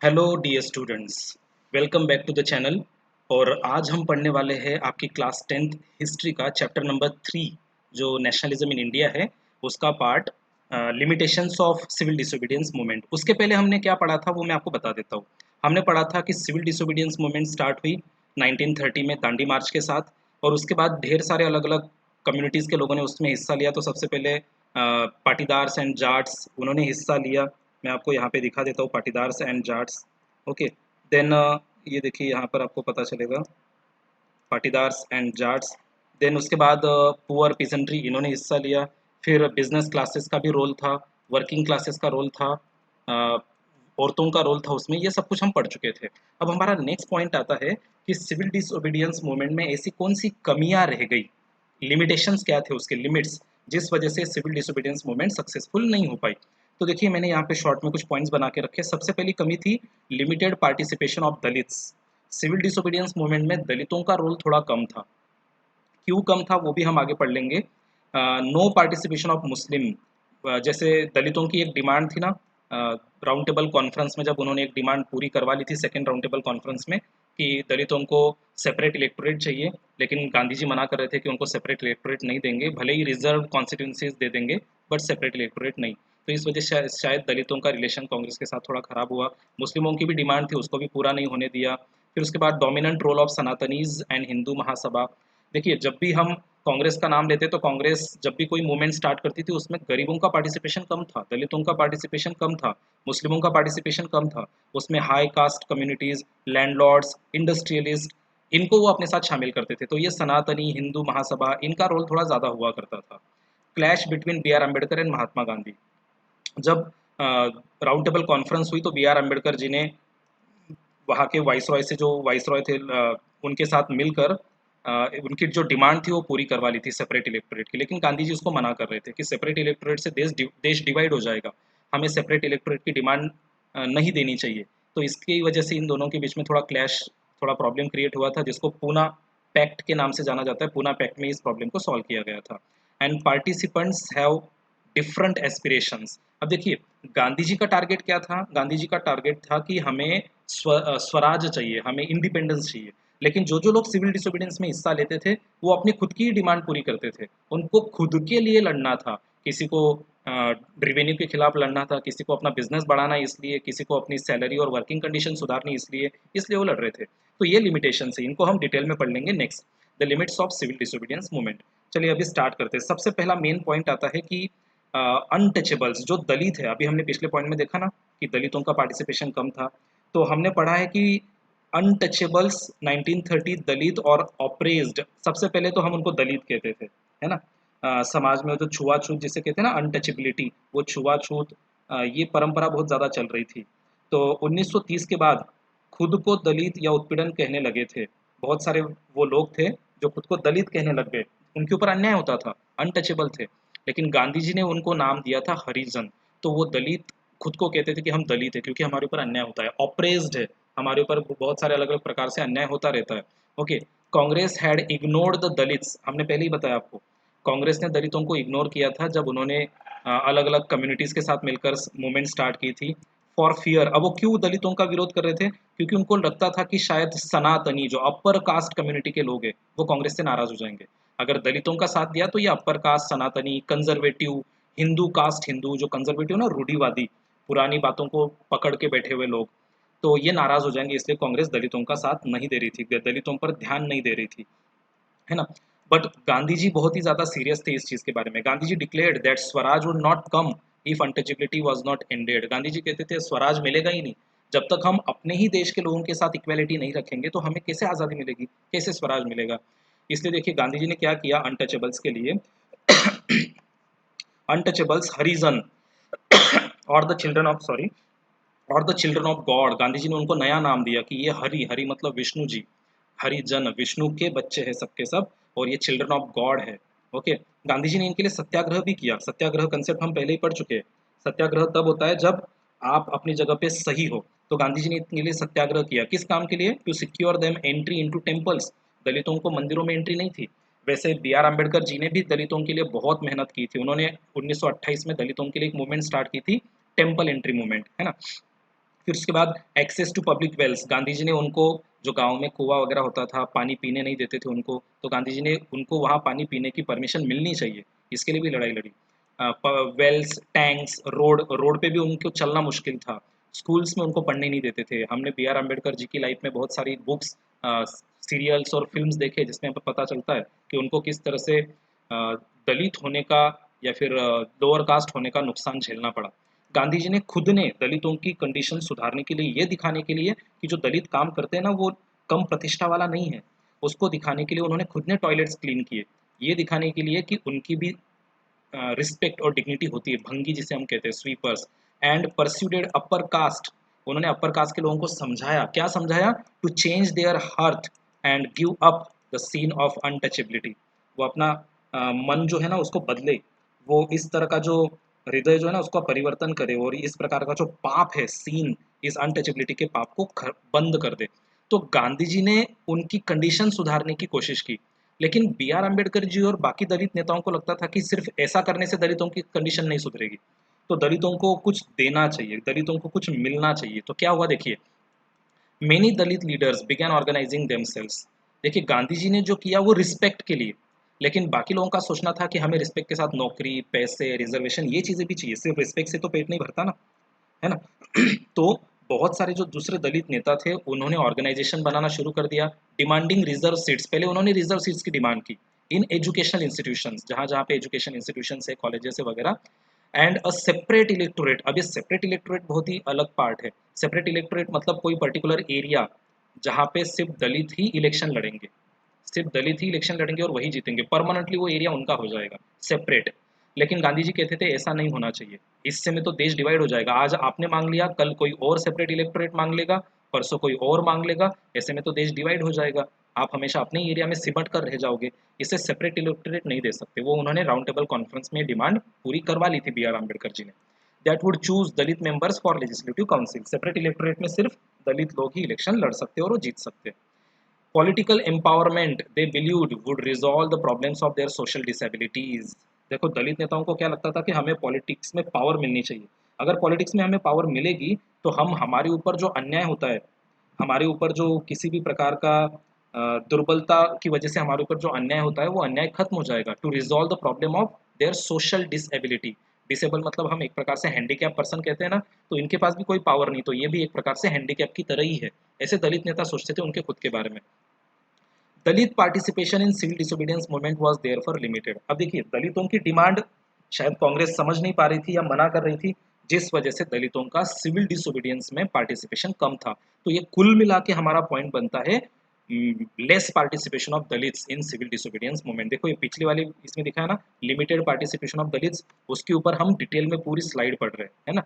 Hello dear students, welcome back to the channel. और आज हम पढ़ने वाले हैं आपकी क्लास 10th हिस्ट्री का चैप्टर नंबर 3 जो नेशनलिज्म इन इंडिया है, उसका part limitations of civil disobedience movement. उसके पहले हमने क्या पढ़ा था वो मैं आपको बता देता हूँ। हमने पढ़ा था कि सिविल डिसोबीडियंस मूवमेंट स्टार्ट हुई 1930 में दांडी मार्च के साथ, और उसके बाद ढेर सारे अलग अलग कम्युनिटीज़ के लोगों ने उसमें हिस्सा लिया। तो सबसे पहले पाटीदार्स एंड जाट्स उन्होंने हिस्सा लिया। मैं आपको यहाँ पे दिखा देता हूँ पाटीदार्स एंड जाट्स। ओके, देन ये देखिए यहाँ पर आपको पता चलेगा पाटीदार्स एंड जाट्स। देन उसके बाद पुअर पीजेंट्री इन्होंने हिस्सा लिया। फिर बिजनेस क्लासेस का भी रोल था, वर्किंग क्लासेस का रोल था, अ, औरतों का रोल था उसमें। ये सब कुछ हम पढ़ चुके थे। अब हमारा नेक्स्ट पॉइंट आता है कि सिविल डिसोबीडियंस मूवमेंट में ऐसी कौन सी कमियां रह गई, लिमिटेशंस क्या थे, उसके लिमिट्स, जिस वजह से सिविल डिसोबीडियंस मूवमेंट सक्सेसफुल नहीं हो पाई। तो देखिए मैंने यहाँ पे शॉर्ट में कुछ पॉइंट्स बना के रखे। सबसे पहली कमी थी limited participation of Dalits. Civil disobedience movement में दलितों का रोल थोड़ा कम था। क्यों कम था वो भी हम आगे पढ़ लेंगे। No participation of Muslim. जैसे दलितों की एक डिमांड थी ना, राउंड टेबल कॉन्फ्रेंस में जब उन्होंने एक डिमांड पूरी करवा ली थी सेकेंड राउंड टेबल कॉन्फ्रेंस में, कि दलितों को सेपरेट इलेक्टोरेट चाहिए, लेकिन गांधी जी मना कर रहे थे कि उनको सेपरेट इलेक्टोरेट नहीं देंगे, भले ही रिजर्व कॉन्स्टिट्यूंसीज दे देंगे बट सेपरेट इलेक्टोरेट नहीं। तो इस वजह से शायद दलितों का रिलेशन कांग्रेस के साथ थोड़ा खराब हुआ। मुस्लिमों की भी डिमांड थी, उसको भी पूरा नहीं होने दिया। फिर उसके बाद dominant role of Sanatanis and Hindu Mahasabha. देखिए जब भी हम कांग्रेस का नाम लेते तो कांग्रेस जब भी कोई मूवमेंट स्टार्ट करती थी उसमें गरीबों का पार्टिसिपेशन कम था, दलितों का पार्टिसिपेशन कम था, मुस्लिमों का पार्टिसिपेशन कम था। उसमें high cast communities, landlords, industrialist, इनको वो अपने साथ शामिल करते थे। तो ये सनातनी, हिंदू महासभा, इनका रोल थोड़ा ज़्यादा हुआ करता था। Clash between B R Ambedkar and Mahatma Gandhi. जब राउंड टेबल कॉन्फ्रेंस हुई तो बी आर अम्बेडकर जी ने वहाँ के वाइसरॉय से, जो वाइसरॉय थे, उनके साथ मिलकर उनकी जो डिमांड थी वो पूरी करवा ली थी सेपरेट इलेक्टोरेट की। लेकिन गांधी जी उसको मना कर रहे थे कि सेपरेट इलेक्टोरेट से देश डिवाइड हो जाएगा, हमें सेपरेट इलेक्टोरेट की डिमांड नहीं देनी चाहिए। तो इसकी वजह से इन दोनों के बीच में थोड़ा क्लैश, थोड़ा प्रॉब्लम क्रिएट हुआ था, जिसको पूना पैक्ट के नाम से जाना जाता है। पूना पैक्ट में इस प्रॉब्लम को सॉल्व किया गया था। And participants have different aspirations. अब देखिए गांधी जी का टारगेट क्या था। गांधी जी का टारगेट था कि हमें स्वराज चाहिए, हमें इंडिपेंडेंस चाहिए। लेकिन जो जो लोग सिविल डिसोबीडियंस में हिस्सा लेते थे वो अपनी खुद की डिमांड पूरी करते थे। उनको खुद के लिए लड़ना था। किसी को रेवेन्यू के खिलाफ लड़ना था, किसी को अपना बिजनेस बढ़ाना इसलिए, किसी को अपनी सैलरी और वर्किंग कंडीशन सुधारनी इसलिए, इसलिए वो लड़ रहे थे। तो ये लिमिटेशन है, इनको हम डिटेल में पढ़ लेंगे next, the limits of civil disobedience movement. चलिए अभी स्टार्ट करते हैं। सबसे पहला मेन पॉइंट आता है कि अनटचेबल्स जो दलित है। अभी हमने पिछले पॉइंट में देखा ना कि दलितों का पार्टिसिपेशन कम था। तो हमने पढ़ा है कि अनटचेबल्स 1930 दलित और ऑप्रेस्ड, सबसे पहले तो हम उनको दलित कहते थे, है ना। समाज में जो छुआछूत जिसे कहते हैं ना, अनटचेबिलिटी, वो छुआछूत, ये परंपरा बहुत ज़्यादा चल रही थी। तो 1930 के बाद खुद को दलित या उत्पीड़न कहने लगे थे बहुत सारे वो लोग थे जो खुद को दलित कहने लग गए। उनके ऊपर अन्याय होता था, अनटचेबल थे। लेकिन गांधी जी ने उनको नाम दिया था हरिजन। तो वो दलित खुद को कहते थे कि हम दलित है क्योंकि हमारे ऊपर अन्याय होता है, ऑप्रेस्ड है, हमारे ऊपर बहुत सारे अलग अलग प्रकार से अन्याय होता रहता है। Okay, Congress had ignored the Dalits. हमने पहले ही बताया आपको, कांग्रेस ने दलितों को इग्नोर किया था जब उन्होंने अलग अलग कम्युनिटीज़ के साथ मिलकर मूवमेंट स्टार्ट की थी फॉर फियर। अब वो क्यों दलितों का विरोध कर रहे थे? क्योंकि उनको लगता था कि शायद सनातनी जो अपर कास्ट कम्युनिटी के लोग हैं वो कांग्रेस से नाराज हो जाएंगे। अगर दलितों का साथ दिया तो ये अपर कास्ट, सनातनी, कंजर्वेटिव, हिंदू कास्ट, हिंदू जो कंजर्वेटिव ना, रूढ़िवादी, पुरानी बातों को पकड़ के बैठे हुए लोग, तो ये नाराज हो जाएंगे। इसलिए कांग्रेस दलितों का साथ नहीं दे रही थी, दलितों पर ध्यान नहीं दे रही थी, है ना। बट गांधी जी बहुत ही ज्यादा सीरियस थे इस चीज के बारे में। Gandhi ji declared that swaraj would not come if untouchability was not ended. Gandhi ji कहते थे स्वराज मिलेगा ही नहीं जब तक हम अपने ही देश के लोगों के साथ इक्वालिटी नहीं रखेंगे, तो हमें कैसे आज़ादी मिलेगी, कैसे स्वराज मिलेगा। इसलिए देखिए गांधी जी ने क्या किया अनटचेबल्स के लिए। अनटचेबल्स हरिजन और द चिल्ड्रन ऑफ सॉरी और the children of God, Gandhi ji ने उनको नया नाम दिया कि ये हरि, हरि मतलब विष्णु जी, हरिजन विष्णु के बच्चे हैं सबके सब, और ये चिल्ड्रन ऑफ गॉड है। ओके, गांधी जी ने इनके लिए सत्याग्रह भी किया। सत्याग्रह कंसेप्ट हम पहले ही पढ़ चुके हैं। सत्याग्रह तब होता है जब आप अपनी जगह पे सही हो। तो गांधी जी ने इनके लिए सत्याग्रह किया। किस काम के लिए? To secure them entry into temples. दलितों को मंदिरों में एंट्री नहीं थी। वैसे बी आर अम्बेडकर जी ने भी दलितों के लिए बहुत मेहनत की थी। उन्होंने 1928 में दलितों के लिए एक मूवमेंट स्टार्ट की थी, टेम्पल एंट्री मूवमेंट, है ना। फिर उसके बाद access to public wells, Gandhi ji ने उनको, जो गांव में कुआं वगैरह होता था, पानी पीने नहीं देते थे उनको, तो गांधी जी ने उनको वहाँ पानी पीने की परमिशन मिलनी चाहिए, इसके लिए भी लड़ाई लड़ी। वेल्स, टैंक्स, रोड, रोड पे भी उनको चलना मुश्किल था। स्कूल्स में उनको पढ़ने नहीं देते थे। हमने बी आर अम्बेडकर जी की लाइफ में बहुत सारी बुक्स, सीरियल्स और फिल्म्स देखे जिसमें हमें पता चलता है कि उनको किस तरह से दलित होने का या फिर लोअर कास्ट होने का नुकसान झेलना पड़ा। गांधी जी ने खुद ने दलितों की कंडीशन सुधारने के लिए, ये दिखाने के लिए कि जो दलित काम करते हैं ना वो कम प्रतिष्ठा वाला नहीं है, उसको दिखाने के लिए उन्होंने खुद ने टॉयलेट्स क्लीन किए। ये दिखाने के लिए कि उनकी भी रिस्पेक्ट और डिग्निटी होती है, भंगी जिसे हम कहते हैं, sweepers. And persuaded upper caste, उन्होंने अपर कास्ट के लोगों को समझाया, क्या समझाया? To change their heart and give up the sin of untouchability. वो अपना मन जो है ना उसको बदले, वो इस तरह का जो हृदय जो है ना उसका परिवर्तन करे और इस प्रकार का जो पाप है, सीन, इस अनटचेबिलिटी के पाप को बंद कर दे। तो गांधी जी ने उनकी कंडीशन सुधारने की कोशिश की। लेकिन बी आर अम्बेडकर जी और बाकी दलित नेताओं को लगता था कि सिर्फ ऐसा करने से दलितों की कंडीशन नहीं सुधरेगी, तो दलितों को कुछ देना चाहिए, दलितों को कुछ मिलना चाहिए। तो क्या हुआ देखिए, मेनी दलित लीडर्स बिगैन ऑर्गेनाइजिंग देमसेल्व्स। देखिए गांधी जी ने जो किया वो रिस्पेक्ट के लिए, लेकिन बाकी लोगों का सोचना था कि हमें रिस्पेक्ट के साथ नौकरी, पैसे, रिजर्वेशन, ये चीज़ें भी चाहिए, सिर्फ रिस्पेक्ट से तो पेट नहीं भरता ना, है ना? तो बहुत सारे जो दूसरे दलित नेता थे उन्होंने ऑर्गेनाइजेशन बनाना शुरू कर दिया, डिमांडिंग रिजर्व सीट्स। पहले उन्होंने रिजर्व सीट्स की डिमांड की इन एजुकेशनल इंस्टीट्यूशंस, जहाँ जहाँ पे एजुकेशन इंस्टीट्यूशंस है, कॉलेजेस है वगैरह। एंड अ सेपरेट इलेक्टोरेट, अब ये सेपरेट इलेक्टोरेट बहुत ही अलग पार्ट है। सेपरेट इलेक्टोरेट मतलब कोई पर्टिकुलर एरिया जहाँ पे सिर्फ दलित ही इलेक्शन लड़ेंगे, सिर्फ दलित ही इलेक्शन लड़ेंगे और वही जीतेंगे, परमानेंटली वो एरिया उनका हो जाएगा, सेपरेट। लेकिन गांधी जी कहते थे ऐसा नहीं होना चाहिए, इससे में तो देश डिवाइड हो जाएगा। आज आपने मांग लिया, कल कोई और सेपरेट इलेक्टोरेट मांग लेगा, परसों कोई और मांग लेगा, ऐसे में तो देश डिवाइड हो जाएगा। आप हमेशा अपने ही एरिया में सिमट कर रह जाओगे, इसे सेपरेट इलेक्टोरेट नहीं दे सकते। वो उन्होंने राउंड टेबल कॉन्फ्रेंस में डिमांड पूरी करवा ली थी बी आर अम्बेडकर जी ने। That would choose Dalit members for legislative council. Separate electorate में सिर्फ दलित लोग ही इलेक्शन लड़ सकते हैं और वो जीत सकते हैं। Political empowerment they believed would resolve the problems of their social disabilities. देखो दलित नेताओं को क्या लगता था कि हमें पॉलिटिक्स में पावर मिलनी चाहिए। अगर पॉलिटिक्स में हमें पावर मिलेगी तो हम, हमारे ऊपर जो अन्याय होता है, हमारे ऊपर जो किसी भी प्रकार का दुर्बलता की वजह से हमारे ऊपर जो अन्याय होता है वो अन्याय खत्म हो जाएगा। To resolve the problem of their social disability, disable मतलब हम एक प्रकार से हैंडीकैप पर्सन कहते हैं ना, तो इनके पास भी कोई पावर नहीं, तो ये भी एक प्रकार से हैंडीकैप की तरह ही है। ऐसे दलित नेता सोचते थे उनके खुद के बारे में। Dalit participation in civil disobedience movement was therefore limited. अब देखिए दलितों की डिमांड शायद कांग्रेस समझ नहीं पा रही थी या मना कर रही थी, जिस वजह से दलितों का सिविल डिसोबीडियंस में पार्टिसिपेशन कम था। तो ये कुल मिला के हमारा पॉइंट बनता है less participation of Dalits in civil disobedience movement. देखो ये पिछली वाली इसमें दिखा है ना, लिमिटेड पार्टिसिपेशन ऑफ दलित्स, उसके ऊपर हम डिटेल में पूरी स्लाइड पढ़ रहे हैं, है ना?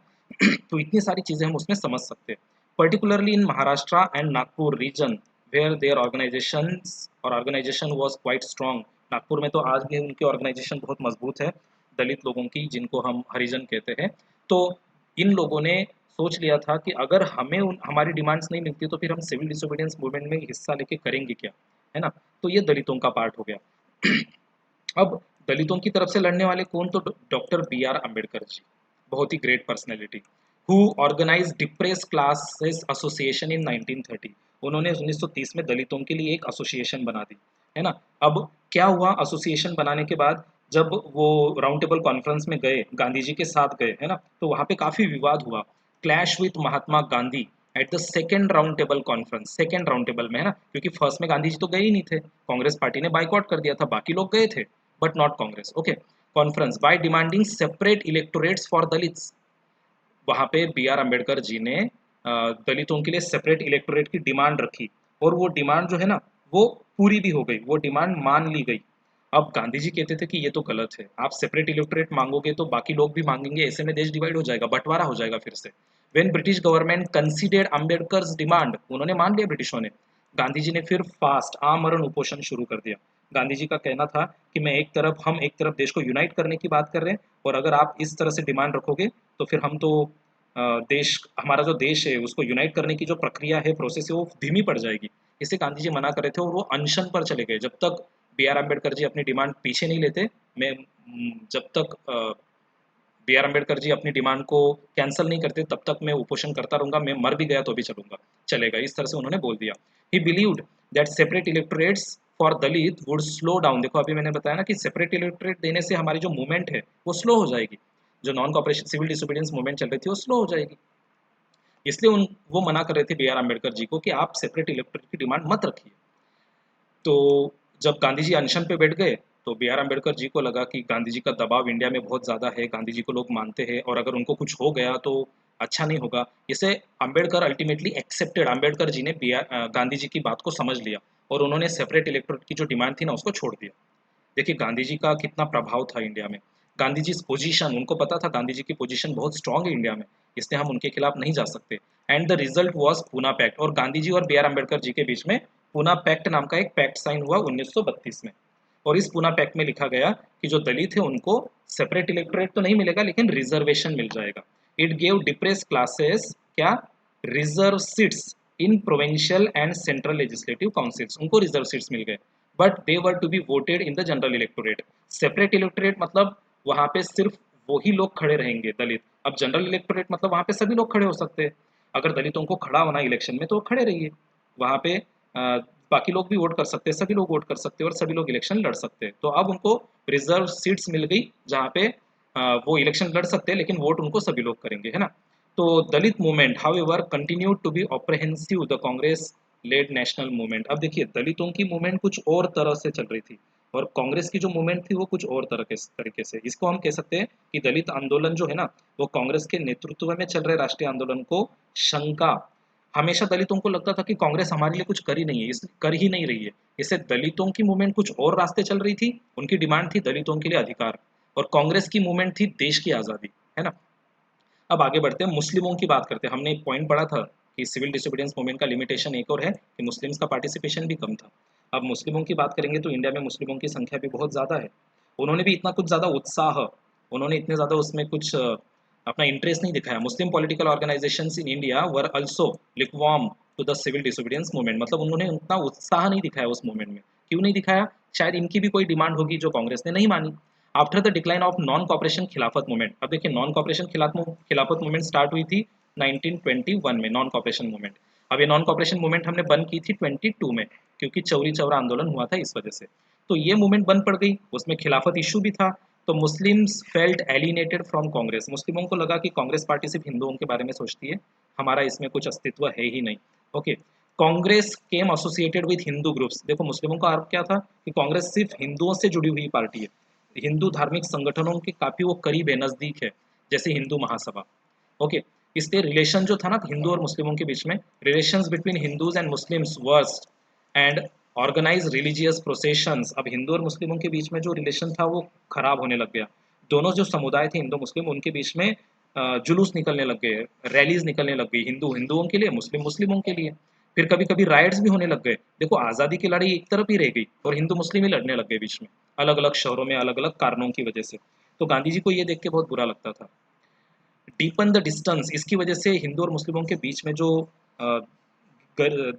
तो इतनी सारी चीजें हम उसमें समझ सकते हैं। Particularly in Maharashtra and Nagpur region where their organisation was quite strong. Nagpur में तो आज भी उनकी ऑर्गेनाइजेशन बहुत मजबूत है, दलित लोगों की, जिनको हम हरिजन कहते हैं। तो इन लोगों ने सोच लिया था कि अगर हमें हमारी डिमांड्स नहीं मिलती तो फिर हम सिविल डिसोबीडियंस मूवमेंट में हिस्सा लेके करेंगे क्या, है ना? तो ये दलितों का पार्ट हो गया। अब दलितों की तरफ से लड़ने वाले कौन? तो doctor B R Ambedkar ji, बहुत ही great personality, who organise depress classes association in 1930। उन्होंने 1930 में दलितों के लिए एक एसोसिएशन बना दी, है ना? अब क्या हुआ, एसोसिएशन बनाने के बाद जब वो राउंड टेबल कॉन्फ्रेंस में गए, गांधी जी के साथ गए, है ना, तो वहाँ पे काफी विवाद हुआ। Clash with Mahatma Gandhi at the second round table conference, second round table में, है ना, क्योंकि फर्स्ट में गांधी जी तो गए ही नहीं थे, कांग्रेस पार्टी ने बाइकआउट कर दिया था, बाकी लोग गए थे but not Congress. Okay, conference by demanding separate electorates for Dalits. वहाँ पे बी आर अम्बेडकर जी ने दलितों के लिए सेपरेट इलेक्टोरेट की डिमांड रखी, और वो डिमांड जो है ना वो पूरी भी हो गई, वो डिमांड मान ली गई। अब गांधी जी कहते थे कि ये तो गलत है, आप सेपरेट इलेक्टोरेट मांगोगे तो बाकी लोग भी मांगेंगे, ऐसे में देश डिवाइड हो जाएगा, बंटवारा हो जाएगा फिर से। When British government considered Ambedkar's demand, उन्होंने मान लिया ब्रिटिशों ने, गांधी जी ने फिर फास्ट आमरण उपोषण शुरू कर दिया। गांधी जी का कहना था कि हम एक तरफ देश को यूनाइट करने की बात कर रहे हैं, और अगर आप इस तरह से डिमांड रखोगे तो फिर हम तो देश, हमारा जो देश है उसको यूनाइट करने की जो प्रक्रिया है, प्रोसेस है, वो धीमी पड़ जाएगी। इसे गांधी जी मना कर रहे थे और वो अनशन पर चले गए। जब तक बी आर अम्बेडकर जी अपनी डिमांड पीछे नहीं लेते, मैं जब तक बी आर अम्बेडकर जी अपनी डिमांड को कैंसिल नहीं करते तब तक मैं उपोषण करता रहूंगा, मैं मर भी गया तो भी चलेगा, इस तरह से उन्होंने बोल दिया। ही believed that separate electorates for Dalit would slow down. देखो अभी मैंने बताया ना कि सेपरेट इलेक्टोरेट देने से हमारी जो मूवमेंट है वो स्लो हो जाएगी, जो non cooperation civil disobedience movement चल रही थी वो स्लो हो जाएगी। इसलिए वो मना कर रहे थे बी आर अम्बेडकर जी को कि आप सेपरेट इलेक्टोरेट की डिमांड मत रखिए। तो जब गांधी जी अनशन पे बैठ गए तो बी आर अम्बेडकर जी को लगा कि गांधी जी का दबाव इंडिया में बहुत ज़्यादा है, गांधी जी को लोग मानते हैं और अगर उनको कुछ हो गया तो अच्छा नहीं होगा। इसे अम्बेडकर अल्टीमेटली एक्सेप्टेड, अम्बेडकर जी ने गांधी जी की बात को समझ लिया और उन्होंने सेपरेट इलेक्टोरेट की जो डिमांड थी ना उसको छोड़ दिया। देखिए गांधी जी का कितना प्रभाव था इंडिया में, गांधी जी पोजीशन, उनको पता था गांधी जी की पोजीशन बहुत स्ट्रांग है इंडिया में, इसलिए हम उनके खिलाफ नहीं जा सकते। And the result was Poona pact, और गांधी जी और बी आर अम्बेडकर जी के बीच में पूना पैक्ट नाम का एक पैक्ट साइन हुआ 1932 में। और इस पूना पैक्ट में लिखा गया कि जो दलित है उनको सेपरेट इलेक्टोरेट तो नहीं मिलेगा लेकिन रिजर्वेशन मिल जाएगा। इट गेव डिप्रेस क्लासेस क्या, reserve seats in provincial and central legislative councils, उनको रिजर्व सीट्स मिल गए, but they were to be voted in the general electorate. Separate electorate मतलब वहां पे सिर्फ वही लोग खड़े रहेंगे दलित, अब जनरल इलेक्टोरेट मतलब वहां पे सभी लोग खड़े हो सकते हैं। अगर दलितों को खड़ा होना इलेक्शन में तो खड़े रहिए, वहां पे बाकी लोग भी वोट कर सकते हैं, सभी लोग वोट कर सकते हैं और सभी लोग इलेक्शन लड़ सकते हैं। तो अब उनको रिजर्व सीट्स मिल गई जहाँ पे वो इलेक्शन लड़ सकते हैं लेकिन वोट उनको सभी लोग करेंगे, है ना। तो Dalit movement however continued to be apprehensive the Congress led national movement. अब देखिए दलितों की मूवमेंट कुछ और तरह से चल रही थी और कांग्रेस की जो मूवमेंट थी वो कुछ और तरह के तरीके से। इसको हम कह सकते हैं कि दलित आंदोलन जो है ना वो कांग्रेस के नेतृत्व में चल रहे राष्ट्रीय आंदोलन को शंका, हमेशा दलितों को लगता था कि कांग्रेस हमारे लिए कुछ कर ही नहीं है, इस कर ही नहीं रही है, इससे दलितों की मूवमेंट कुछ और रास्ते चल रही थी। उनकी डिमांड थी दलितों के लिए अधिकार और कांग्रेस की मूवमेंट थी देश की आज़ादी, है ना। अब आगे बढ़ते हैं, मुस्लिमों की बात करते हैं। हमने एक पॉइंट पढ़ा था कि सिविल डिसोबीडियंस मूवमेंट का लिमिटेशन एक और है कि मुस्लिम्स का पार्टिसिपेशन भी कम था। अब मुस्लिमों की बात करेंगे तो इंडिया में मुस्लिमों की संख्या भी बहुत ज़्यादा है, उन्होंने भी इतना कुछ ज़्यादा उत्साह, उन्होंने इतने ज़्यादा उसमें कुछ अपना इंटरेस्ट नहीं दिखाया। Muslim political organisations in India were also lukewarm to the civil disobedience movement, मतलब उन्होंने उतना उत्साह नहीं दिखाया उस मूवमेंट में। क्यों नहीं दिखाया, शायद इनकी भी कोई डिमांड होगी जो कांग्रेस ने नहीं मानी। After the decline of non cooperation खिलाफत मूवमेंट, अब देखिए नॉन कॉपरेशन खिलाफत मूवमेंट स्टार्ट हुई थी 1921 में, नॉन कॉपरेशन मूवमेंट। अब ये नॉन कॉपरेशन मूवमेंट हमने बंद की थी 22 में क्योंकि चौरी चौरा आंदोलन हुआ था इस वजह से। तो ये मूवमेंट बंद पड़ गई, उसमें खिलाफत इशू भी था। तो Muslims felt alienated from Congress, मुस्लिमों को लगा कि कांग्रेस पार्टी सिर्फ हिंदुओं के बारे में सोचती है, हमारा इसमें कुछ अस्तित्व है ही नहीं। Okay, Congress came associated with Hindu groups, देखो मुस्लिमों का आरोप क्या था कि कांग्रेस सिर्फ हिंदुओं से जुड़ी हुई पार्टी है, हिंदू धार्मिक संगठनों के काफी वो करीब है, नजदीक है, जैसे हिंदू महासभा। ओके, इसलिए रिलेशन जो था ना हिंदू और मुस्लिमों के बीच में, relations between Hindus and Muslims worst and organise religious processions, अब हिंदू और मुस्लिमों के बीच में जो रिलेशन था वो खराब होने लग गया। दोनों जो समुदाय थे हिंदू मुस्लिम उनके बीच में जुलूस निकलने लग गए, रैलीज निकलने लग गई, हिंदू हिंदुओं के लिए, मुस्लिम मुस्लिमों के लिए। फिर कभी कभी राइट्स भी होने लग गए। देखो आज़ादी की लड़ाई एक तरफ ही रह गई और हिंदू मुस्लिम ही लड़ने लग गए बीच में, अलग अलग शहरों में अलग अलग कारणों की वजह से। तो गांधी जी को ये देख के बहुत बुरा लगता था। डीपन द डिस्टेंस, इसकी वजह से हिंदू और मुस्लिमों के बीच में जो अ, गर-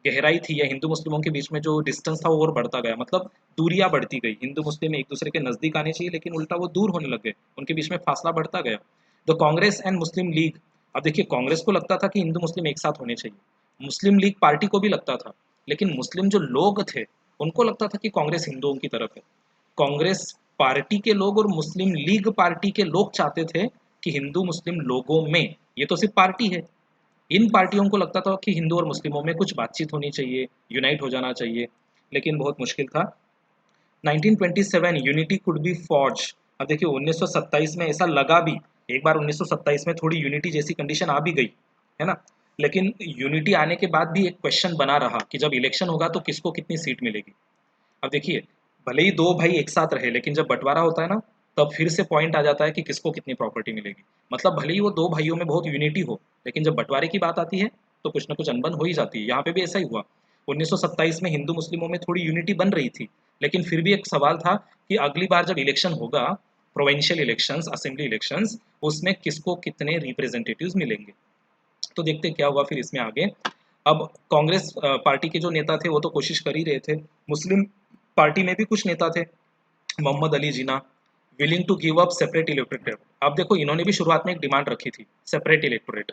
गहराई थी या हिंदू मुस्लिमों के बीच में जो डिस्टेंस था वो और बढ़ता गया, मतलब दूरियां बढ़ती गई। हिंदू मुस्लिम एक दूसरे के नजदीक आने चाहिए लेकिन उल्टा वो दूर होने लग गए, उनके बीच में फासला बढ़ता गया। The Congress and Muslim league, अब देखिए कांग्रेस को लगता था कि हिंदू मुस्लिम एक साथ होने चाहिए, मुस्लिम लीग पार्टी को भी लगता था, लेकिन मुस्लिम जो लोग थे उनको लगता था कि कांग्रेस हिंदुओं की तरफ है। कांग्रेस पार्टी के लोग और मुस्लिम लीग पार्टी के लोग चाहते थे कि हिंदू मुस्लिम लोगों में, ये तो सिर्फ पार्टी है, इन पार्टियों को लगता था कि हिंदू और मुस्लिमों में कुछ बातचीत होनी चाहिए, यूनाइट हो जाना चाहिए, लेकिन बहुत मुश्किल था। 1927 यूनिटी कुड बी फॉर्ज, अब देखिए 1927 में ऐसा लगा भी, एक बार 1927 में थोड़ी यूनिटी जैसी कंडीशन आ भी गई, है ना। लेकिन यूनिटी आने के बाद भी एक क्वेश्चन बना रहा कि जब इलेक्शन होगा तो किसको कितनी सीट मिलेगी। अब देखिए भले ही दो भाई एक साथ रहे लेकिन जब बंटवारा होता है ना तब फिर से पॉइंट आ जाता है कि किसको कितनी प्रॉपर्टी मिलेगी। मतलब भले ही वो दो भाइयों में बहुत यूनिटी हो लेकिन जब बंटवारे की बात आती है तो कुछ ना कुछ अनबन हो ही जाती है। यहाँ पे भी ऐसा ही हुआ। 1927 में हिंदू मुस्लिमों में थोड़ी यूनिटी बन रही थी लेकिन फिर भी एक सवाल था कि अगली बार जब इलेक्शन होगा, प्रोविंशियल इलेक्शंस, असेंबली इलेक्शंस, उसमें किसको कितने रिप्रेजेंटेटिव्स मिलेंगे। तो देखते क्या हुआ फिर इसमें आगे। अब कांग्रेस पार्टी के जो नेता थे वो तो कोशिश कर ही रहे थे, मुस्लिम पार्टी में भी कुछ नेता थे, Mohammad Ali Jinnah, willing to give up separate electorate. अब देखो इन्होंने भी शुरुआत में एक डिमांड रखी थी सेपरेट इलेक्टोरेट,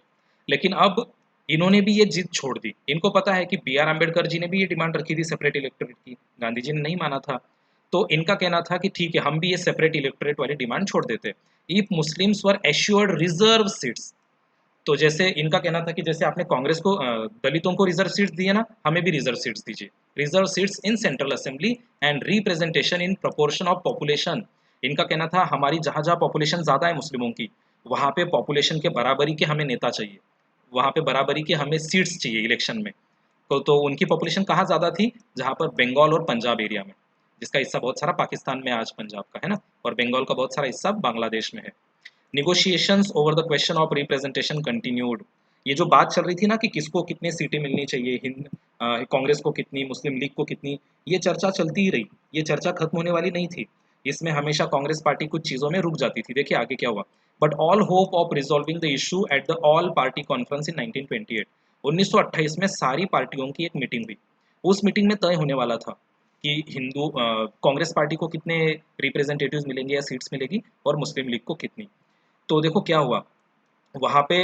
लेकिन अब इन्होंने भी ये जिद छोड़ दी। इनको पता है कि बी आर अम्बेडकर जी ने भी ये डिमांड रखी थी सेपरेट इलेक्टोरेट की, गांधी जी ने नहीं माना था। तो इनका कहना था कि ठीक है हम भी ये सेपरेट इलेक्टोरेट वाली डिमांड छोड़ देते if Muslims were assured reserve seats. तो जैसे इनका कहना था कि जैसे आपने कांग्रेस को दलितों को रिजर्व सीट्स दिए ना, हमें भी रिजर्व सीट्स दीजिए, reserve seats in central assembly and representation in proportion of population. इनका कहना था हमारी जहाँ जहाँ पॉपुलेशन ज़्यादा है मुस्लिमों की, वहाँ पे पॉपुलेशन के बराबरी के हमें नेता चाहिए, वहाँ पे बराबरी के हमें सीट्स चाहिए इलेक्शन में। तो उनकी पॉपुलेशन कहाँ ज़्यादा थी, जहाँ पर बंगाल और पंजाब एरिया में, जिसका हिस्सा बहुत सारा पाकिस्तान में आज पंजाब का है ना, और बंगाल का बहुत सारा हिस्सा बांग्लादेश में है। Negotiations over the question of representation continued. ये जो बात चल रही थी ना कि किसको कितनी सीटें मिलनी चाहिए, हिंद कांग्रेस को कितनी, मुस्लिम लीग को कितनी, ये चर्चा चलती ही रही, ये चर्चा खत्म होने वाली नहीं थी। इसमें हमेशा कांग्रेस पार्टी कुछ चीज़ों में रुक जाती थी। देखिए आगे क्या हुआ। But all hope of resolving the issue at the all party conference in 1928। 1928 में सारी पार्टियों की एक मीटिंग हुई। उस मीटिंग में तय होने वाला था कि कांग्रेस पार्टी को कितने रिप्रेजेंटेटिव्स मिलेंगे या सीट्स मिलेगी, और मुस्लिम लीग को कितनी। तो देखो क्या हुआ, वहाँ पे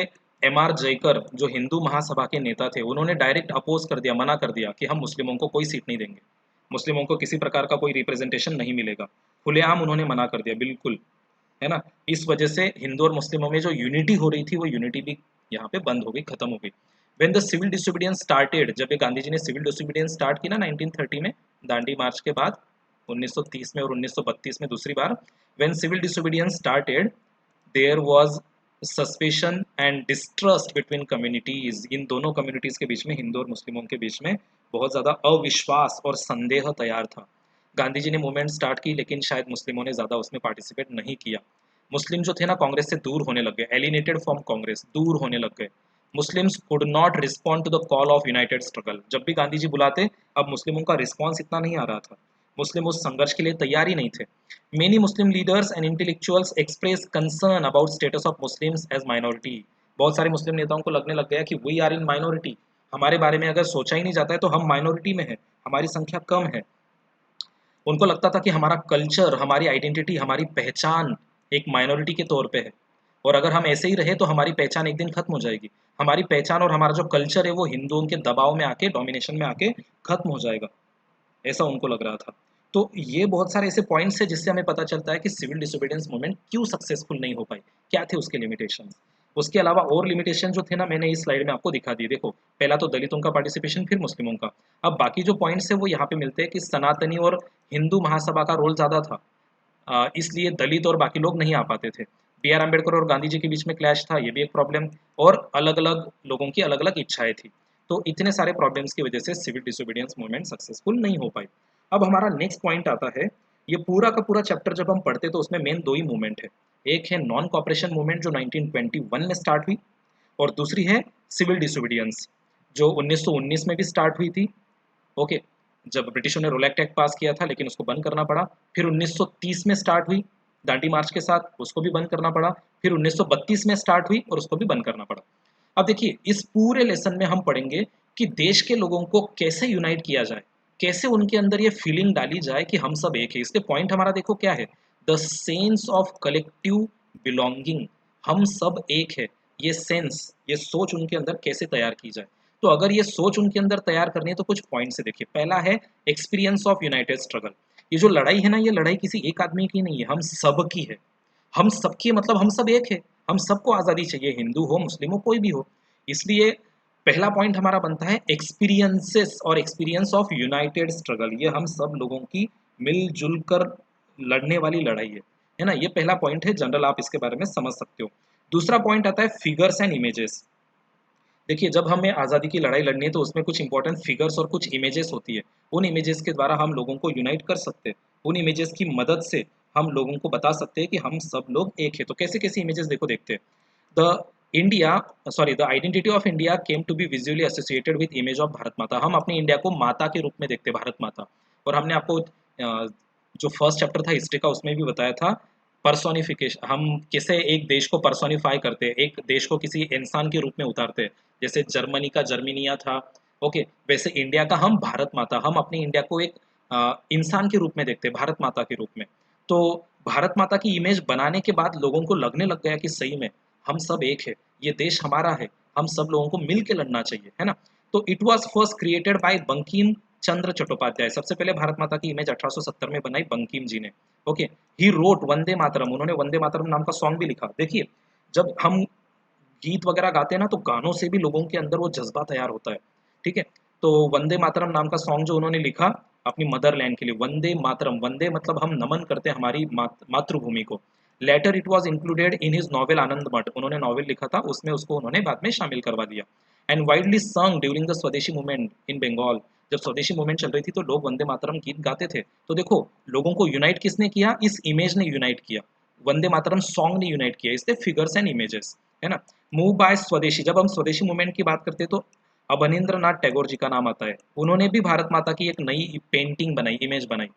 एम आर जयकर जो हिंदू महासभा के नेता थे, उन्होंने डायरेक्ट अपोज कर दिया, मना कर दिया कि हम मुस्लिमों को कोई सीट नहीं देंगे, मुस्लिमों को किसी प्रकार का कोई रिप्रेजेंटेशन नहीं मिलेगा। खुलेआम उन्होंने मना कर दिया बिल्कुल, है ना। इस वजह से हिंदू और मुस्लिमों में जो यूनिटी हो रही थी वो यूनिटी भी यहाँ पे बंद हो गई, खत्म हो गई। When the civil disobedience started, जब ये गांधी जी ने सिविल डिसोबीडियंस स्टार्ट की ना 1930 में, दांडी मार्च के बाद 1930 में और 1932 में दूसरी बार, when civil disobedience started there was suspicion and distrust between communities. इन दोनों कम्युनिटीज के बीच में, हिंदू और मुस्लिमों के बीच में बहुत ज़्यादा अविश्वास और संदेह तैयार था। गांधी जी ने मूवमेंट स्टार्ट की, लेकिन शायद मुस्लिमों ने ज़्यादा उसमें पार्टिसिपेट नहीं किया। मुस्लिम जो थे ना कांग्रेस से दूर होने लग गए, एलिनेटेड फ्रॉम कांग्रेस, दूर होने लग गए। Muslims could not respond to the call of united struggle. जब भी गांधी जी बुलाते, अब मुस्लिमों का रिस्पॉन्स इतना नहीं आ रहा था, मुस्लिम उस संघर्ष के लिए तैयार ही नहीं थे। Many Muslim leaders and intellectuals expressed concern about status of Muslims as minority। बहुत सारे मुस्लिम नेताओं को लगने लग गया कि we are in minority, हमारे बारे में अगर सोचा ही नहीं जाता है तो हम माइनॉरिटी में है, हमारी संख्या कम है। उनको लगता था कि हमारा कल्चर, हमारी आइडेंटिटी, हमारी पहचान एक माइनॉरिटी के तौर पे है, और अगर हम ऐसे ही रहे तो हमारी पहचान एक दिन खत्म हो जाएगी। हमारी पहचान और हमारा जो कल्चर है वो हिंदुओं के दबाव में आके, डोमिनेशन में आके खत्म हो जाएगा, ऐसा उनको लग रहा था। तो ये बहुत सारे ऐसे पॉइंट्स हैं जिससे हमें पता चलता है कि सिविल डिसोबीडियंस मूवमेंट क्यों सक्सेसफुल नहीं हो पाई, क्या थे उसके लिमिटेशंस। उसके अलावा और लिमिटेशन जो थे ना, मैंने इस स्लाइड में आपको दिखा दिए। देखो पहला तो दलितों का पार्टिसिपेशन, फिर मुस्लिमों का। अब बाकी जो पॉइंट्स है वो यहाँ पे मिलते हैं कि सनातनी और हिंदू महासभा का रोल ज़्यादा था, इसलिए दलित और बाकी लोग नहीं आ पाते थे। बी आर अम्बेडकर और गांधी जी के बीच में क्लैश था, ये भी एक प्रॉब्लम, और अलग अलग लोगों की अलग अलग इच्छाएं थी। तो इतने सारे प्रॉब्लम्स की वजह से सिविल डिसोबीडियंस मूवमेंट सक्सेसफुल नहीं हो पाई। अब हमारा नेक्स्ट पॉइंट आता है, ये पूरा का पूरा चैप्टर जब हम पढ़ते तो उसमें मेन दो ही मूवमेंट है। एक है नॉन कॉपरेशन मूवमेंट जो 1921 में स्टार्ट हुई, और दूसरी है सिविल डिसोबीडियंस जो 1919 में भी स्टार्ट हुई थी। ओके, जब ब्रिटिशों ने रोलैक्ट एक्ट पास किया था लेकिन उसको बंद करना पड़ा। फिर 1930 में स्टार्ट हुई दांडी मार्च के साथ, उसको भी बंद करना पड़ा। फिर 1932 में स्टार्ट हुई और उसको भी बंद करना पड़ा। अब देखिए इस पूरे लेसन में हम पढ़ेंगे कि देश के लोगों को कैसे यूनाइट किया जाए, कैसे उनके अंदर ये फीलिंग डाली जाए कि हम सब एक है। इसके पॉइंट हमारा देखो क्या है, the sense of collective belonging, हम सब एक है। ये सेंस, ये सोच उनके अंदर कैसे तैयार की जाए। तो अगर ये सोच उनके अंदर तैयार करनी है तो कुछ पॉइंट से देखिए। पहला है एक्सपीरियंस ऑफ यूनाइटेड स्ट्रगल। ये जो लड़ाई है ना, ये लड़ाई किसी एक आदमी की नहीं है, हम सब की है। हम सबकी मतलब हम सब एक है, हम सबको आज़ादी चाहिए, हिंदू हो मुस्लिम हो कोई भी हो। इसलिए पहला पॉइंट हमारा बनता है एक्सपीरियंसेस और एक्सपीरियंस ऑफ यूनाइटेड स्ट्रगल। ये हम सब लोगों की मिलजुल कर लड़ने वाली लड़ाई है ना। ये पहला पॉइंट है, जनरल आप इसके बारे में समझ सकते हो। दूसरा पॉइंट आता है फिगर्स एंड इमेजेस। देखिए जब हमें आज़ादी की लड़ाई लड़नी है तो उसमें कुछ इंपॉर्टेंट फिगर्स और कुछ इमेजेस होती है। उन इमेजेस के द्वारा हम लोगों को यूनाइट कर सकते हैं। उन इमेजेस की मदद से हम लोगों को बता सकते हैं कि हम सब लोग एक है। तो कैसे कैसे इमेजेस देखो देखते हैं। The India the identity of India came to be visually associated with image of Bharat Mata. हम अपनी इंडिया को माता के रूप में देखते हैं, भारत माता। और हमने आपको जो फर्स्ट चैप्टर था हिस्ट्री का उसमें भी बताया था पर्सोनिफिकेशन, हम कैसे एक देश को पर्सोनिफाई करते हैं, एक देश को किसी इंसान के रूप में उतारते हैं। जैसे जर्मनी का जर्मीनिया था, ओके, वैसे इंडिया का हम भारत माता, हम अपनी इंडिया को एक इंसान के रूप में देखते हैं, भारत माता के रूप में। तो भारत माता की इमेज बनाने के बाद लोगों को लगने लग गया कि सही में हम सब एक है, ये देश हमारा है, हम सब लोगों को मिल के लड़ना चाहिए, है ना। तो it was first created by Bankim Chandra Chattopadhyay. सबसे पहले भारत माता की इमेज 1870 में बनाई बंकिम जी ने। Okay, he wrote Vande Mataram, उन्होंने वंदे मातरम नाम का सॉन्ग भी लिखा। देखिए, जब हम गीत वगैरह गाते हैं ना, तो गानों से भी लोगों के अंदर वो जज्बा तैयार होता है। ठीक है, तो वंदे मातरम नाम का सॉन्ग जो उन्होंने लिखा अपनी मदरलैंड के लिए, वंदे मातरम, वंदे मतलब हम नमन करते हैं हमारी मातृभूमि को। Later it was included in his novel Anand Math, उन्होंने नॉवेल लिखा था उसमें उसको उन्होंने बाद में शामिल करवा दिया। And widely song during the स्वदेशी मूवमेंट इन बंगाल, जब स्वदेशी मूवमेंट चल रही थी तो लोग वंदे मातरम गीत गाते थे। तो देखो, लोगों को यूनाइट किसने किया, इस इमेज ने यूनाइट किया, वंदे मातरम सॉन्ग ने यूनाइट किया, इससे फिगर्स एंड इमेजेस, है ना। मूव बाय स्वदेशी, जब हम स्वदेशी मूवमेंट की बात करते हैं तो अवनींद्र नाथ टैगोर जी का नाम आता है। उन्होंने भी भारत माता की एक नई पेंटिंग बनाई, इमेज बनाई।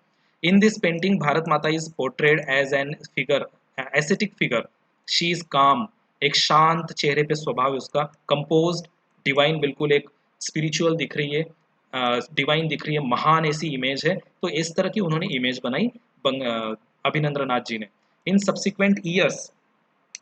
In this painting Bharat Mata is portrayed as an figure, aesthetic figure, she is calm, एक शांत चेहरे पे स्वभाव है उसका, कंपोज्ड, डिवाइन, बिल्कुल एक स्पिरिचुअल दिख रही है, डिवाइन दिख रही है, महान ऐसी इमेज है। तो इस तरह की उन्होंने इमेज बनाई अभिनंद्र नाथ जी ने। इन सब्सिक्वेंट ईयर्स,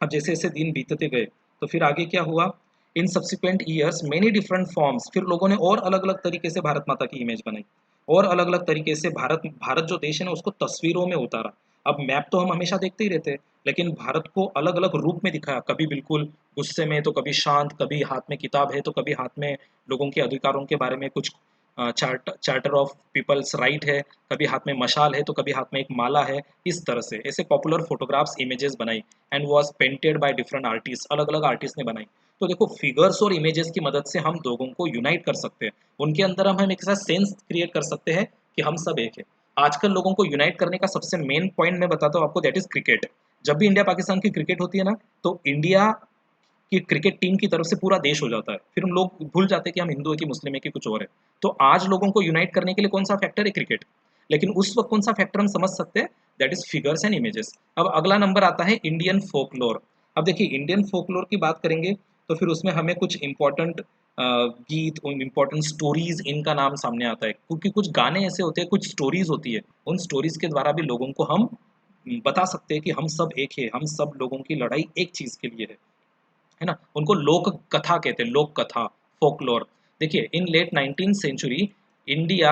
अब जैसे जैसे दिन बीतते गए तो फिर आगे क्या हुआ, in subsequent years many different forms, फिर लोगों ने और अलग अलग तरीके से भारत माता की इमेज बनाई, और अलग अलग तरीके से भारत भारत जो देश है ना उसको तस्वीरों में उतारा। अब मैप तो हम हमेशा देखते ही रहते हैं, लेकिन भारत को अलग अलग रूप में दिखाया, कभी बिल्कुल गुस्से में, तो कभी शांत, कभी हाथ में किताब है, तो कभी हाथ में लोगों के अधिकारों के बारे में कुछ चार्टर ऑफ पीपल्स राइट है, कभी हाथ में मशाल है, तो कभी हाथ में एक माला है। इस तरह से ऐसे पॉपुलर फोटोग्राफ्स इमेजेस बनाई and was painted by different artist, अलग अलग आर्टिस्ट ने बनाई। तो देखो, फिगर्स और इमेजेस की मदद से हम लोगों को यूनाइट कर सकते हैं, उनके अंदर हम एक ऐसा सेंस क्रिएट कर सकते हैं कि हम सब एक है। आजकल लोगों को यूनाइट करने का सबसे मेन पॉइंट मैं बताता हूँ आपको, दैट इज क्रिकेट। जब भी इंडिया पाकिस्तान की क्रिकेट होती है ना, तो इंडिया कि क्रिकेट टीम की तरफ से पूरा देश हो जाता है, फिर हम लोग भूल जाते हैं कि हम हिंदू है कि मुस्लिम है कि कुछ और है। तो आज लोगों को यूनाइट करने के लिए कौन सा फैक्टर है, क्रिकेट। लेकिन उस वक्त कौन सा फैक्टर हम समझ सकते हैं, that is figures and images. अब अगला नंबर आता है इंडियन फोकलोर। अब देखिए, इंडियन फोकलोर की बात करेंगे तो फिर उसमें हमें कुछ इंपॉर्टेंट गीत और इम्पोर्टेंट स्टोरीज इनका नाम सामने आता है, क्योंकि कुछ गाने ऐसे होते हैं, कुछ स्टोरीज होती है, उन स्टोरीज के द्वारा भी लोगों को हम बता सकते हैं कि हम सब एक है, हम सब लोगों की लड़ाई एक चीज के लिए है ना। उनको लोक कथा कहते हैं, लोक कथा, फोकलोर। देखिए, in late 19th century India,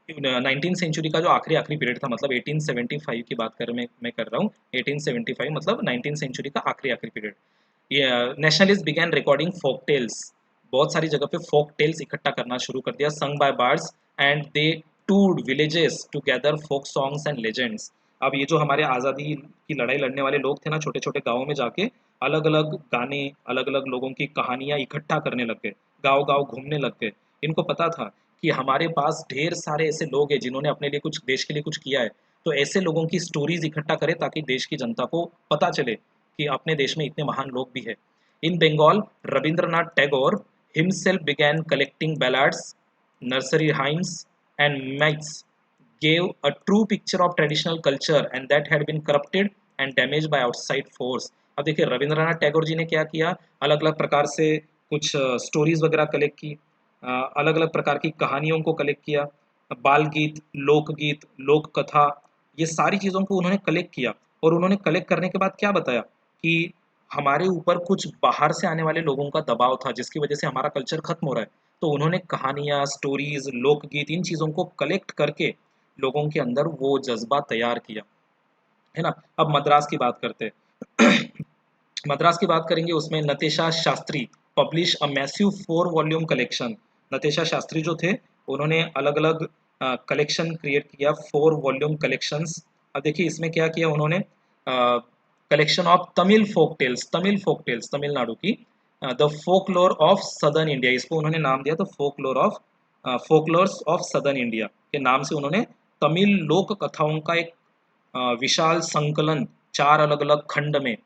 19th century का जो आखिरी आखिरी पीरियड था, मतलब 1875 की बात कर मैं कर रहा हूँ, 1875 मतलब 19th सेंचुरी का आखिरी आखिरी पीरियड। ये nationalist began recording folk tales, बहुत सारी जगह पे फोक टेल्स इकट्ठा करना शुरू कर दिया, sung by bards, and they toured villages to gather folk songs and legends. अब ये जो हमारे आज़ादी की लड़ाई लड़ने वाले लोग थे ना, छोटे छोटे गाँवों में जाके अलग अलग गाने, अलग अलग लोगों की कहानियां इकट्ठा करने लग गए, गाँव गाँव घूमने लग गए। इनको पता था कि हमारे पास ढेर सारे ऐसे लोग हैं जिन्होंने अपने लिए कुछ, देश के लिए कुछ किया है। तो ऐसे लोगों की स्टोरीज इकट्ठा करें ताकि देश की जनता को पता चले कि अपने देश में इतने महान लोग भी हैं। इन Bengal, Rabindranath Tagore himself began collecting ballads, nursery rhymes, and myths, gave a true picture of traditional culture and that had been corrupted and damaged by outside force। अब देखिए, रविंद्रनाथ टैगोर जी ने क्या किया, अलग अलग प्रकार से कुछ स्टोरीज वगैरह कलेक्ट की, अलग अलग प्रकार की कहानियों को कलेक्ट किया, बाल गीत, लोकगीत, लोक कथा, ये सारी चीज़ों को उन्होंने कलेक्ट किया। और उन्होंने कलेक्ट करने के बाद क्या बताया कि हमारे ऊपर कुछ बाहर से आने वाले लोगों का दबाव था जिसकी वजह से हमारा कल्चर खत्म हो रहा है। तो उन्होंने कहानियाँ, स्टोरीज, लोकगीत, इन चीज़ों को कलेक्ट करके लोगों के अंदर वो जज्बा तैयार किया, है ना। अब मद्रास की बात करते हैं। मद्रास की बात करेंगे, उसमें Natesa Sastri published a massive 4 volume collection. Natesa Sastri जो थे, उन्होंने अलग अलग कलेक्शन क्रिएट किया, 4 वॉल्यूम कलेक्शंस। अब देखिए, इसमें क्या किया उन्होंने, collection of Tamil folk tales, Tamil folk tales, Tamil Nadu की, the folklore of southern India, इसको उन्होंने नाम दिया, तो folklore of, folklores of southern India के नाम से उन्होंने तमिल लोक कथाओं का एक विशाल संकलन 4 अलग-अलग खंड में,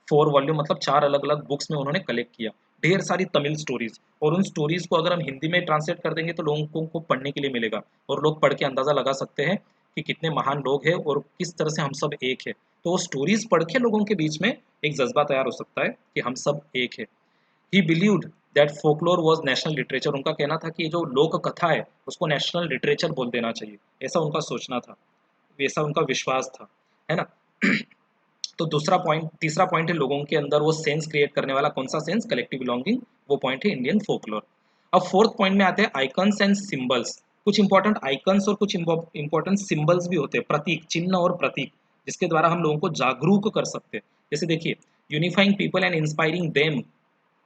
4 वॉल्यूम मतलब 4 अलग-अलग बुक्स में उन्होंने कलेक्ट किया, ढेर सारी तमिल स्टोरीज़। और उन स्टोरीज़ को अगर हम हिंदी में ट्रांसलेट कर देंगे तो लोगों को पढ़ने के लिए मिलेगा, और लोग पढ़ के अंदाज़ा लगा सकते हैं कि कितने महान लोग हैं और किस तरह से हम सब एक है। तो वो स्टोरीज़ पढ़ के लोगों के बीच में एक जज़्बा तैयार हो सकता है कि हम सब एक है। ही believed that folklore was national literature, उनका कहना था कि ये जो लोक कथा है उसको नेशनल लिटरेचर बोल देना चाहिए, ऐसा उनका सोचना था, ऐसा उनका विश्वास था, है ना। तो तीसरा पॉइंट है लोगों के अंदर वो सेंस क्रिएट करने वाला कौन सा सेंस, कलेक्टिव बिलोंगिंग, वो पॉइंट है इंडियन फोकलोर। अब फोर्थ पॉइंट में आते हैं आइकन्स एंड सिंबल्स। कुछ इंपॉर्टेंट आइकन्स और कुछ इंपॉर्टेंट सिंबल्स भी होते हैं, प्रतीक, चिन्ह और प्रतीक, जिसके द्वारा हम लोगों को जागरूक कर सकते हैं। जैसे देखिए, unifying people and inspiring them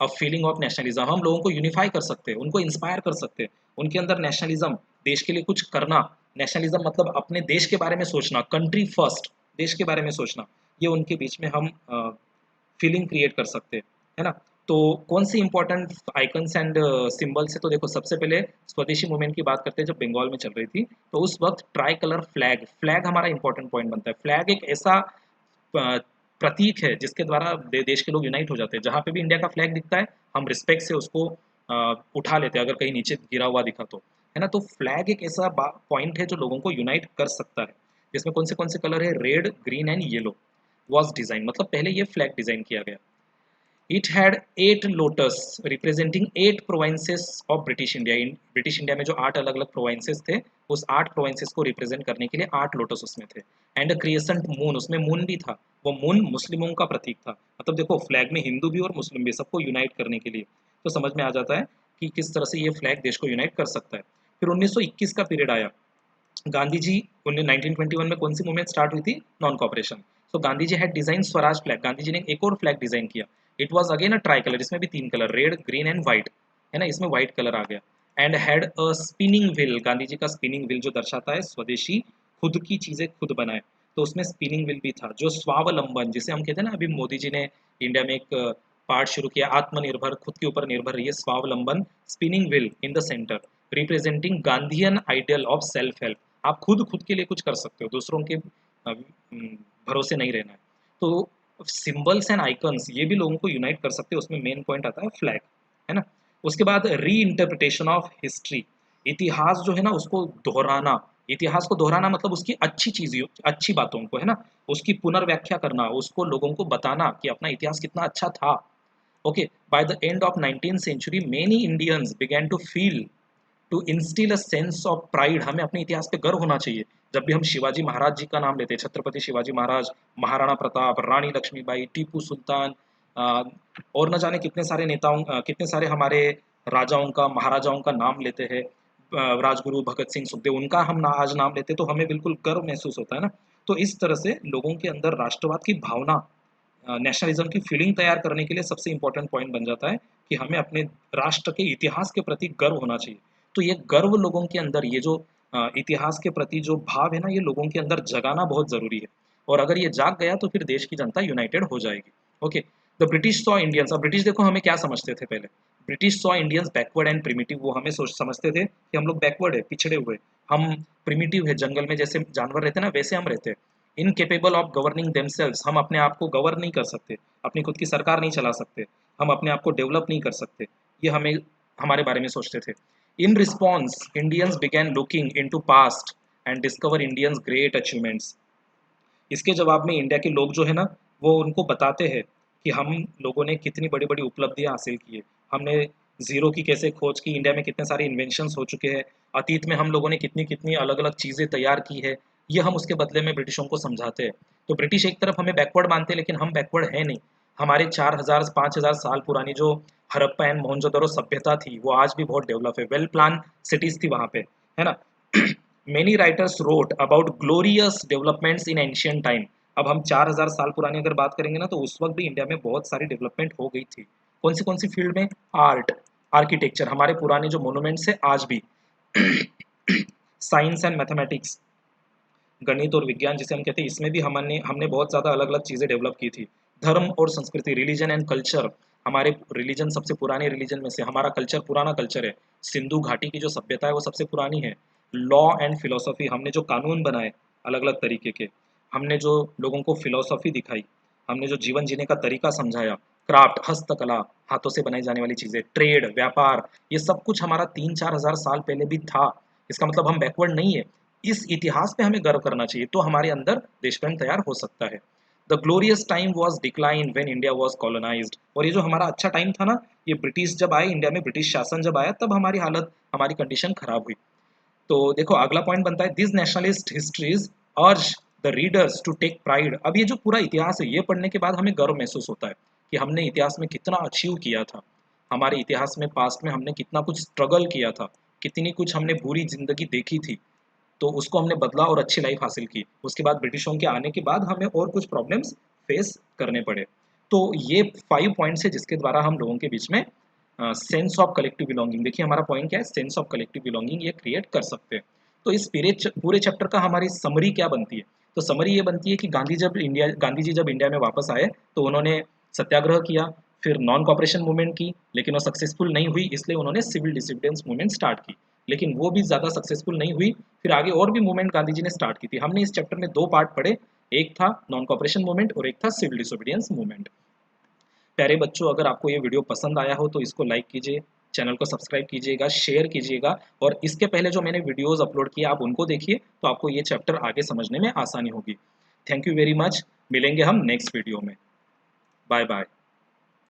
a feeling of nationalism, हम लोगों को यूनिफाई कर सकते हैं, उनको इंस्पायर कर सकते हैं, उनके अंदर नेशनलिज्म, देश के लिए कुछ करना, नेशनलिज्म मतलब अपने देश के बारे में सोचना, कंट्री फर्स्ट, देश के बारे में सोचना, ये उनके बीच में हम फीलिंग क्रिएट कर सकते हैं, है ना। तो कौन सी इंपॉर्टेंट आइकन्स एंड सिंबल्स है, तो देखो सबसे पहले स्वदेशी मूवमेंट की बात करते हैं, जब बंगाल में चल रही थी तो उस वक्त ट्राई कलर फ्लैग, फ्लैग हमारा इंपॉर्टेंट पॉइंट बनता है। फ्लैग एक ऐसा प्रतीक है जिसके द्वारा देश के लोग यूनाइट हो जाते हैं। जहाँ पे भी इंडिया का फ्लैग दिखता है हम रिस्पेक्ट से उसको उठा लेते हैं, अगर कहीं नीचे गिरा हुआ दिखा तो, है ना। तो फ्लैग एक ऐसा पॉइंट है जो लोगों को यूनाइट कर सकता है। जिसमें कौन से कलर है, red, green and yellow was design, मतलब पहले ये फ्लैग डिजाइन किया गया। It had 8 lotus representing 8 provinces of British India. British India में जो 8 अलग अलग प्रोविंसेस थे, उस 8 प्रोविंसेस को रिप्रेजेंट करने के लिए 8 लोटस उसमें थे। एंड क्रिएसेंट मून, उसमें मून भी था, वो मून मुस्लिमों का प्रतीक था। मतलब देखो फ्लैग में हिंदू भी और मुस्लिम भी, सबको यूनाइट करने के लिए, तो समझ में आ जाता है कि किस तरह से ये फ्लैग देश को यूनाइट कर सकता है। फिर 1921 का पीरियड आया। गांधी जी 1921 में कौन सी मूवमेंट स्टार्ट हुई थी, non cooperation. So Gandhi ji had design Swaraj flag, Gandhi ji ने एक और फ्लैग डिजाइन किया। It was again a tricolour, इसमें भी 3 colour, red, green and white, है ना, इसमें व्हाइट कलर आ गया। And had a spinning wheel, Gandhi ji का स्पिनिंग व्हील जो दर्शाता है स्वदेशी, खुद की चीजें खुद बनाए, तो उसमें स्पिनिंग व्हील भी था। जो स्वावलंबन, जिसे हम कहते हैं ना, अभी मोदी जी ने इंडिया में एक पार्ट शुरू किया, आत्मनिर्भर, खुद के ऊपर निर्भर रहिए, स्वावलंबन, spinning wheel in the centre, representing Gandhian ideal of self help. आप खुद के लिए कुछ कर सकते हो, दूसरों के भरोसे नहीं रहना है। तो सिंबल्स एंड आइकन्स ये भी लोगों को यूनाइट कर सकते हैं, उसमें मेन पॉइंट आता है फ्लैग, है ना। उसके बाद री इंटरप्रिटेशन ऑफ हिस्ट्री, इतिहास जो है ना उसको दोहराना, इतिहास को दोहराना मतलब उसकी अच्छी चीज़ों, अच्छी बातों को, है ना, उसकी पुनर्व्याख्या करना, उसको लोगों को बताना कि अपना इतिहास कितना अच्छा था। Okay, by the end of 19th century many Indians began to feel, to instil a sense of pride, हमें अपने इतिहास पे गर्व होना चाहिए। जब भी हम शिवाजी महाराज जी का नाम लेते हैं, छत्रपति शिवाजी महाराज, महाराणा प्रताप, रानी लक्ष्मीबाई, टीपू सुल्तान, अ, और न जाने कितने सारे नेताओं, कितने सारे हमारे राजाओं का, महाराजाओं का नाम लेते हैं, राजगुरु भगत सिंह, सुखदेव, उनका हम आज नाम लेते हैं तो हमें बिल्कुल गर्व महसूस होता है ना। तो इस तरह से लोगों के अंदर राष्ट्रवाद की भावना, नेशनलिज्म की फीलिंग तैयार करने के लिए सबसे इंपॉर्टेंट पॉइंट बन जाता है कि हमें अपने राष्ट्र के इतिहास के प्रति गर्व होना चाहिए। तो ये गर्व लोगों के अंदर, ये जो इतिहास के प्रति जो भाव है ना, ये लोगों के अंदर जगाना बहुत ज़रूरी है। और अगर ये जाग गया तो फिर देश की जनता यूनाइटेड हो जाएगी। Okay, the British saw Indians, अब ब्रिटिश देखो हमें क्या समझते थे पहले, British saw Indians backward and primitive, वो हमें सोच समझते थे कि हम लोग बैकवर्ड है, पिछड़े हुए, हम प्रिमिटिव है, जंगल में जैसे जानवर रहते हैं ना वैसे हम रहते हैं, इनकेपेबल ऑफ गवर्निंग देमसेल्व्स, हम अपने आप को गवर्न नहीं कर सकते, अपनी खुद की सरकार नहीं चला सकते, हम अपने आप को डेवलप नहीं कर सकते, ये हमें हमारे बारे में सोचते थे। In response Indians began looking into past and discover Indians great achievements. इसके जवाब में इंडिया के लोग जो है ना, वो उनको बताते हैं कि हम लोगों ने कितनी बड़ी बड़ी उपलब्धियां हासिल की है, हमने जीरो की कैसे खोज की, इंडिया में कितने सारे इन्वेंशंस हो चुके हैं, अतीत में हम लोगों ने कितनी कितनी अलग अलग चीज़ें तैयार की है, ये हम उसके बदले में ब्रिटिशों को समझाते हैं। तो ब्रिटिश एक तरफ हमें बैकवर्ड मानते हैं लेकिन हम बैकवर्ड है नहीं। हमारे 4,000 5,000 साल पुरानी जो हड़प्पा एंड मोहनजोदड़ो सभ्यता थी वो आज भी बहुत डेवलप है, वेल प्लान सिटीज थी वहाँ पे, है ना। Many writers wrote about glorious developments in ancient time. अब हम 4,000 साल पुरानी अगर बात करेंगे ना तो उस वक्त भी इंडिया में बहुत सारी डेवलपमेंट हो गई थी। कौन सी फील्ड में, आर्ट, आर्किटेक्चर, हमारे पुराने जो मोनूमेंट्स है आज भी, साइंस एंड मैथमेटिक्स, गणित और विज्ञान जिसे हम कहते हैं, इसमें भी हमने हमने बहुत ज़्यादा अलग अलग चीज़ें डेवलप की थी। धर्म और संस्कृति, रिलीजन एंड कल्चर, हमारे रिलीजन सबसे पुराने रिलीजन में से, हमारा कल्चर पुराना कल्चर है, सिंधु घाटी की जो सभ्यता है वो सबसे पुरानी है। लॉ एंड फिलोसफी, हमने जो कानून बनाए अलग अलग तरीके के, हमने जो लोगों को फिलोसफी दिखाई, हमने जो जीवन जीने का तरीका समझाया, क्राफ्ट, हस्तकला, हाथों से बनाई जाने वाली चीज़ें, ट्रेड, व्यापार, ये सब कुछ हमारा 3-4 हज़ार साल पहले भी था। इसका मतलब हम बैकवर्ड नहीं है। इस इतिहास पे हमें गर्व करना चाहिए, तो हमारे अंदर देशप्रेम तैयार हो सकता है। The glorious time was decline when India was colonised, और ये जो हमारा अच्छा टाइम था ना, ये ब्रिटिश जब आए इंडिया में, ब्रिटिश शासन जब आया तब हमारी हालत, हमारी कंडीशन खराब हुई। तो देखो अगला पॉइंट बनता है, this nationalist histories urge the readers to take pride. अब ये जो पूरा इतिहास है, ये पढ़ने के बाद हमें गर्व महसूस होता है कि हमने इतिहास में कितना अचीव किया था, हमारे इतिहास में पास्ट में हमने कितना कुछ स्ट्रगल किया था, कितनी कुछ हमने बुरी जिंदगी देखी थी, तो उसको हमने बदला और अच्छी लाइफ हासिल की। उसके बाद ब्रिटिशों के आने के बाद हमें और कुछ प्रॉब्लम्स फेस करने पड़े। तो ये 5 पॉइंट्स है जिसके द्वारा हम लोगों के बीच में सेंस ऑफ कलेक्टिव बिलोंगिंग, देखिए हमारा पॉइंट क्या है, सेंस ऑफ कलेक्टिव बिलोंगिंग ये क्रिएट कर सकते हैं। तो इस पूरे चैप्टर का हमारी समरी क्या बनती है, तो समरी ये बनती है कि गांधी जी जब इंडिया में वापस आए तो उन्होंने सत्याग्रह किया, फिर नॉन कॉपरेशन मूवमेंट की, लेकिन वो सक्सेसफुल नहीं हुई, इसलिए उन्होंने सिविल डिसोबीडियंस मूवमेंट स्टार्ट की, लेकिन वो भी ज़्यादा सक्सेसफुल नहीं हुई। फिर आगे और भी मूवमेंट गांधी जी ने स्टार्ट की थी। हमने इस चैप्टर में 2 पार्ट पढ़े, एक था नॉन कॉपरेशन मूवमेंट और एक था सिविल डिसोबीडियंस मूवमेंट। प्यारे बच्चों, अगर आपको ये वीडियो पसंद आया हो तो इसको लाइक कीजिए, चैनल को सब्सक्राइब कीजिएगा, शेयर कीजिएगा, और इसके पहले जो मैंने वीडियोस अपलोड किए आप उनको देखिए, तो आपको ये चैप्टर आगे समझने में आसानी होगी। थैंक यू वेरी मच, मिलेंगे हम नेक्स्ट वीडियो में। Bye bye.